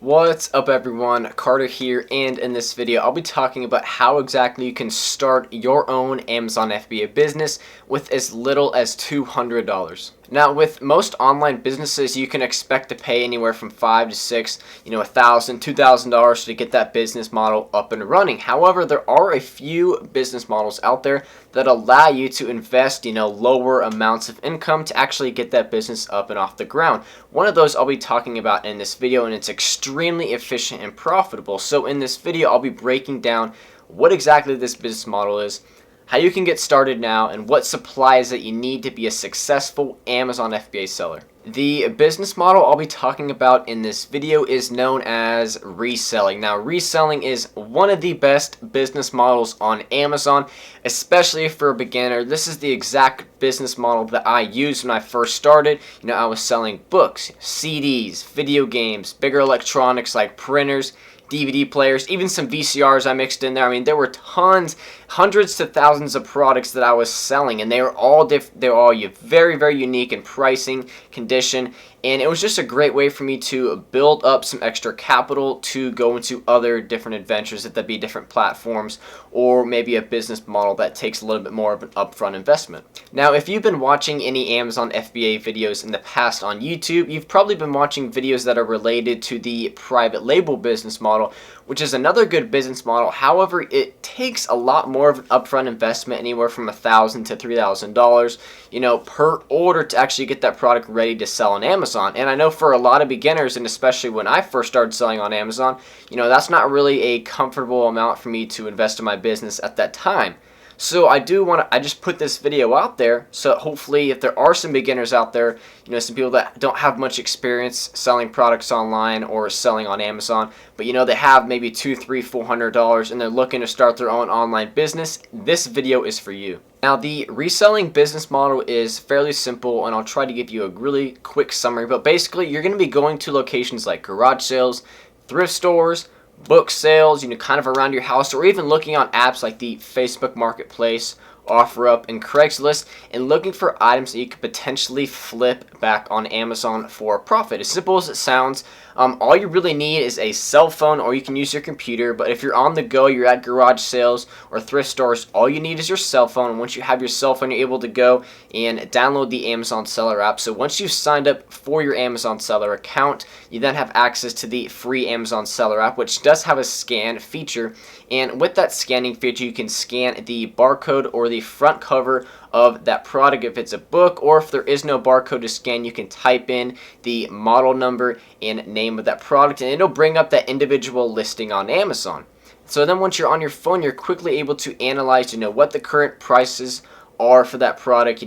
What's up everyone, Carter here, and in this video I'll be talking about how exactly you can start your own Amazon FBA business with as little as $200. Now with most online businesses you can expect to pay anywhere from $5 to $6, $1,000, $2,000 to get that business model up and running. However, there are a few business models out there that allow you to invest, lower amounts of income to actually get that business up and off the ground. One of those I'll be talking about in this video, and it's extremely efficient and profitable. So in this video, I'll be breaking down what exactly this business model is, how you can get started now, and what supplies that you need to be a successful Amazon FBA seller. The business model I'll be talking about in this video is known as reselling. Now, reselling is one of the best business models on Amazon, especially for a beginner. This is the exact business model that I used when I first started. I was selling books, CDs, video games, bigger electronics like printers, DVD players, even some VCRs I mixed in there. I mean, there were tons, hundreds to thousands of products that I was selling, and they were all very, very unique in pricing, condition, and it was just a great way for me to build up some extra capital to go into other different adventures, if that be different platforms or maybe a business model that takes a little bit more of an upfront investment. Now, if you've been watching any Amazon FBA videos in the past on YouTube, you've probably been watching videos that are related to the private label business model, which is another good business model. However, it takes a lot more of an upfront investment, anywhere from $1,000 to $3,000, per order to actually get that product ready to sell on Amazon. And I know for a lot of beginners, and especially when I first started selling on Amazon, that's not really a comfortable amount for me to invest in my business at that time. So I just put this video out there, so hopefully if there are some beginners out there, some people that don't have much experience selling products online or selling on Amazon, but they have maybe $200, $300, $400 and they're looking to start their own online business, this video is for you. Now, the reselling business model is fairly simple, and I'll try to give you a really quick summary, but basically you're going to be going to locations like garage sales, thrift stores, book sales, kind of around your house, or even looking on apps like the Facebook Marketplace, OfferUp, and Craigslist, and looking for items that you could potentially flip back on Amazon for a profit. As simple as it sounds, all you really need is a cell phone, or you can use your computer. But if you're on the go, you're at garage sales or thrift stores, all you need is your cell phone. And once you have your cell phone, you're able to go and download the Amazon Seller app. So once you've signed up for your Amazon Seller account, you then have access to the free Amazon Seller app, which does have a scan feature. And with that scanning feature, you can scan the barcode or the front cover of that product if it's a book, or if there is no barcode to scan, you can type in the model number and name of that product, and it'll bring up that individual listing on Amazon. So then once you're on your phone, you're quickly able to analyze, what the current prices are for that product,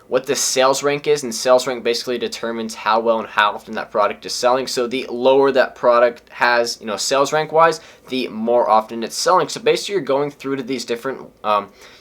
what the sales rank is, and sales rank basically determines how well and how often that product is selling. So the lower that product has, sales rank wise, the more often it's selling. So basically you're going through to these different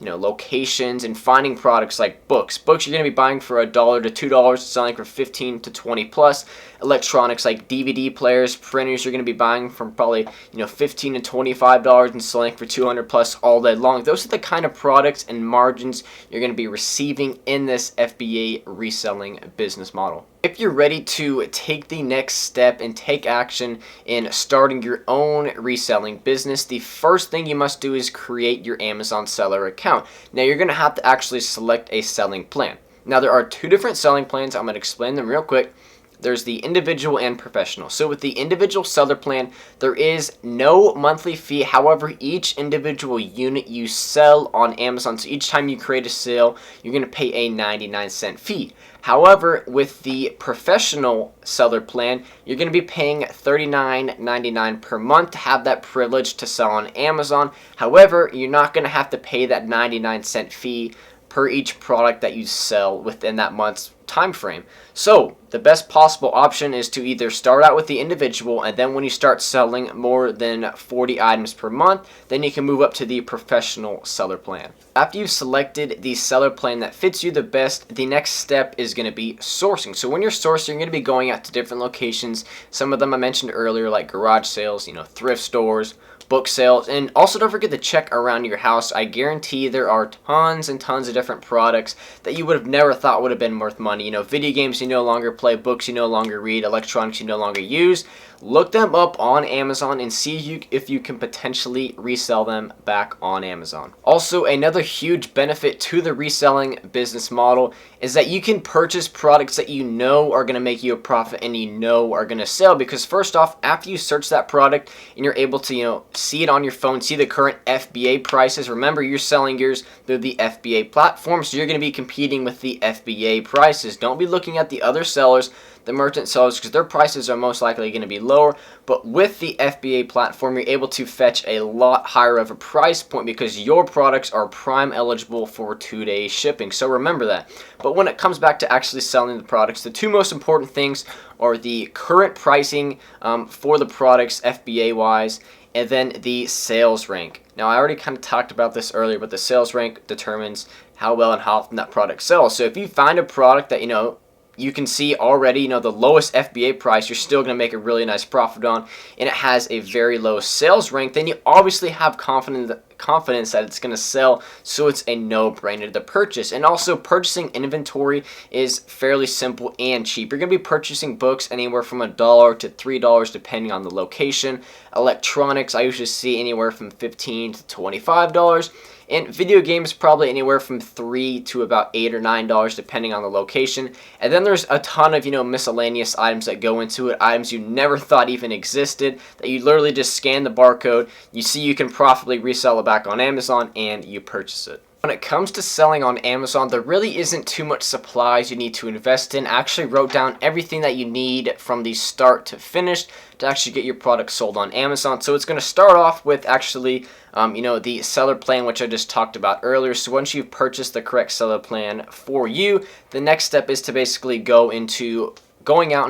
locations and finding products like books. Books you're going to be buying for $1 to $2, selling for 15 to 20 plus. Electronics like DVD players, printers, you're going to be buying from probably $15 to $25 and selling for 200 plus all day long. Those are the kind of products and margins you're going to be receiving in this FBA reselling business model. If you're ready to take the next step and take action in starting your own reselling business, the first thing you must do is create your Amazon Seller account. Now, you're going to have to actually select a selling plan. Now, there are two different selling plans. I'm going to explain them real quick. There's the individual and professional. So with the individual seller plan, there is no monthly fee. However, each individual unit you sell on Amazon, so each time you create a sale, you're going to pay a 99-cent fee. However, with the professional seller plan, you're going to be paying $39.99 per month to have that privilege to sell on Amazon. However, you're not going to have to pay that 99-cent fee per each product that you sell within that month's time frame. So the best possible option is to either start out with the individual, and then when you start selling more than 40 items per month, then you can move up to the professional seller plan. After you've selected the seller plan that fits you the best, the next step is going to be sourcing. So when you're sourcing, you're going to be going out to different locations. Some of them I mentioned earlier, like garage sales, thrift stores, book sales, and also don't forget to check around your house. I guarantee there are tons and tons of different products that you would have never thought would have been worth money. Video games you no longer play, books you no longer read, electronics you no longer use, look them up on Amazon and see if you can potentially resell them back on Amazon. Also, another huge benefit to the reselling business model is that you can purchase products that you know are going to make you a profit and you know are going to sell, because first off, after you search that product and you're able to see it on your phone, see the current FBA prices. Remember, you're selling yours through the FBA platform, so you're going to be competing with the FBA prices. Don't be looking at the other sellers, the merchant sellers, because their prices are most likely going to be lower. But with the FBA platform, you're able to fetch a lot higher of a price point because your products are prime eligible for 2-day shipping. So remember that. But when it comes back to actually selling the products, the two most important things are the current pricing for the products FBA wise, and then the sales rank. Now, I already kind of talked about this earlier, but the sales rank determines how well and how often that product sells. So if you find a product that you can see already, the lowest FBA price, you're still going to make a really nice profit on, and it has a very low sales rank, then you obviously have confidence that it's going to sell, so it's a no-brainer to purchase. And also, purchasing inventory is fairly simple and cheap. You're going to be purchasing books anywhere from $1 to $3 depending on the location. Electronics, I usually see anywhere from $15 to $25. And video games, probably anywhere from $3 to about $8 or $9 depending on the location. And then there's a ton of miscellaneous items that go into it, items you never thought even existed, that you literally just scan the barcode, you see you can profitably resell it back on Amazon, and you purchase it. When it comes to selling on Amazon, there really isn't too much supplies you need to invest in. I actually wrote down everything that you need from the start to finish to actually get your product sold on Amazon. So it's going to start off with actually, the seller plan, which I just talked about earlier. So once you've purchased the correct seller plan for you, the next step is to basically going out and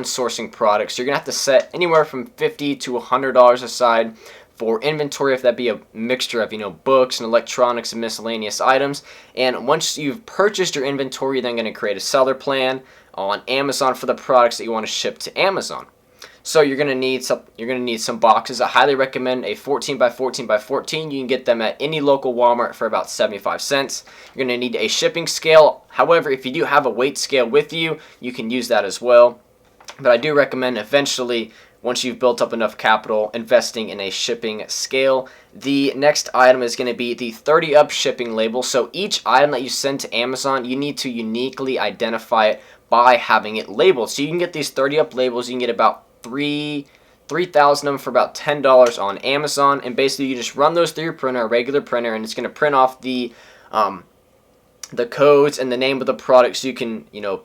sourcing products. You're going to have to set anywhere from $50 to $100 aside for inventory, if that be a mixture of books and electronics and miscellaneous items. And once you've purchased your inventory, you're then going to create a seller plan on Amazon for the products that you want to ship to Amazon. So you're going to need some boxes. I highly recommend a 14 by 14 by 14. You can get them at any local Walmart for about 75 cents. You're going to need a shipping scale. However, if you do have a weight scale with you, you can use that as well. But I do recommend eventually, once you've built up enough capital, investing in a shipping scale. The next item is going to be the 30 up shipping label. So each item that you send to Amazon, you need to uniquely identify it by having it labeled. So you can get these 30 up labels. You can get about 3,000 of them for about $10 on Amazon. And basically you just run those through your printer, a regular printer, and it's going to print off the codes and the name of the product, so you can peel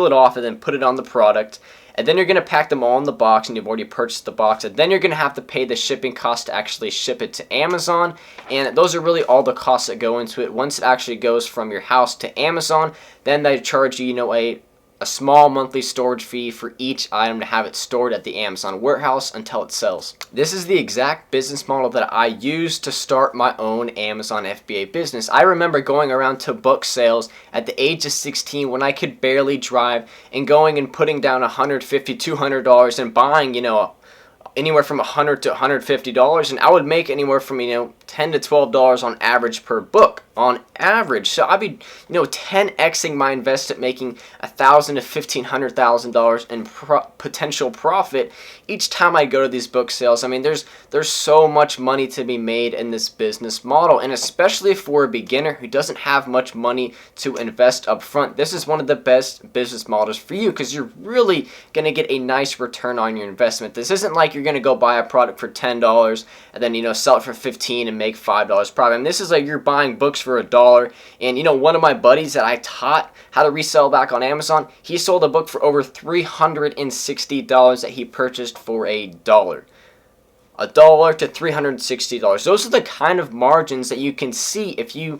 it off and then put it on the product. And then you're going to pack them all in the box, and you've already purchased the box. And then you're going to have to pay the shipping cost to actually ship it to Amazon. And those are really all the costs that go into it. Once it actually goes from your house to Amazon, then they charge you, a small monthly storage fee for each item to have it stored at the Amazon warehouse until it sells. This is the exact business model that I used to start my own Amazon FBA business. I remember going around to book sales at the age of 16 when I could barely drive, and going and putting down $150, $200 and buying, anywhere from $100 to $150, and I would make anywhere from $10 to $12 on average per book, on average. So I'd be 10xing my investment, making $1,000 to $1,500,000 in potential profit each time I go to these book sales. I mean, there's so much money to be made in this business model, and especially for a beginner who doesn't have much money to invest up front, this is one of the best business models for you, because you're really going to get a nice return on your investment. This isn't like you're going to go buy a product for $10 and then sell it for $15 and make $5 profit. And this is like you're buying books for $1. And one of my buddies that I taught how to resell back on Amazon, he sold a book for over $360 that he purchased for $1 to $360. Those are the kind of margins that you can see if you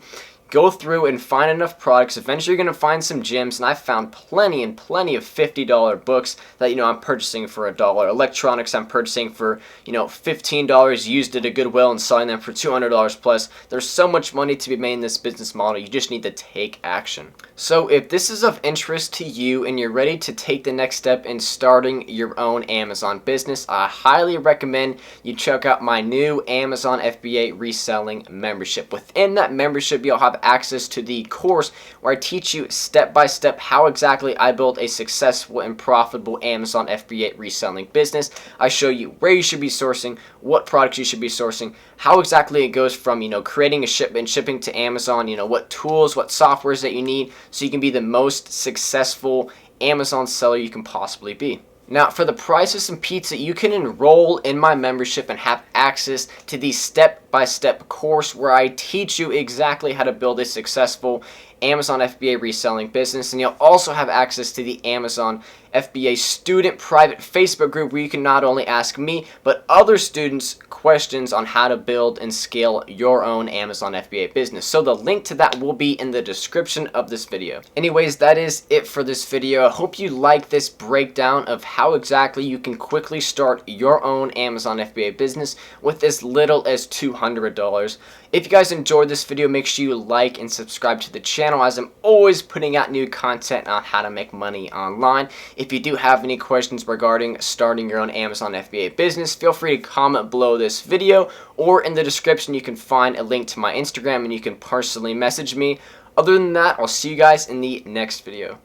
go through and find enough products. Eventually you're going to find some gems, and I found plenty of $50 books that I'm purchasing for $1. Electronics I'm purchasing for $15 used at a Goodwill and selling them for $200 plus. There's so much money to be made in this business model. You just need to take action. So if this is of interest to you and you're ready to take the next step in starting your own Amazon business, I highly recommend you check out my new Amazon FBA reselling membership. Within that membership, you'll have access to the course where I teach you step by step how exactly I built a successful and profitable Amazon FBA reselling business. I show you where you should be sourcing, what products you should be sourcing, how exactly it goes from, creating a shipment, shipping to Amazon, what tools, what softwares that you need so you can be the most successful Amazon seller you can possibly be. Now, for the price of some pizza, you can enroll in my membership and have access to the step-by-step course where I teach you exactly how to build a successful Amazon FBA reselling business. And you'll also have access to the Amazon FBA student private Facebook group where you can not only ask me, but other students questions on how to build and scale your own Amazon FBA business. So the link to that will be in the description of this video. Anyways, that is it for this video. I hope you like this breakdown of how exactly you can quickly start your own Amazon FBA business with as little as $200. If you guys enjoyed this video, make sure you like and subscribe to the channel as I'm always putting out new content on how to make money online. If you do have any questions regarding starting your own Amazon FBA business, feel free to comment below this video, or in the description you can find a link to my Instagram and you can personally message me. Other than that, I'll see you guys in the next video.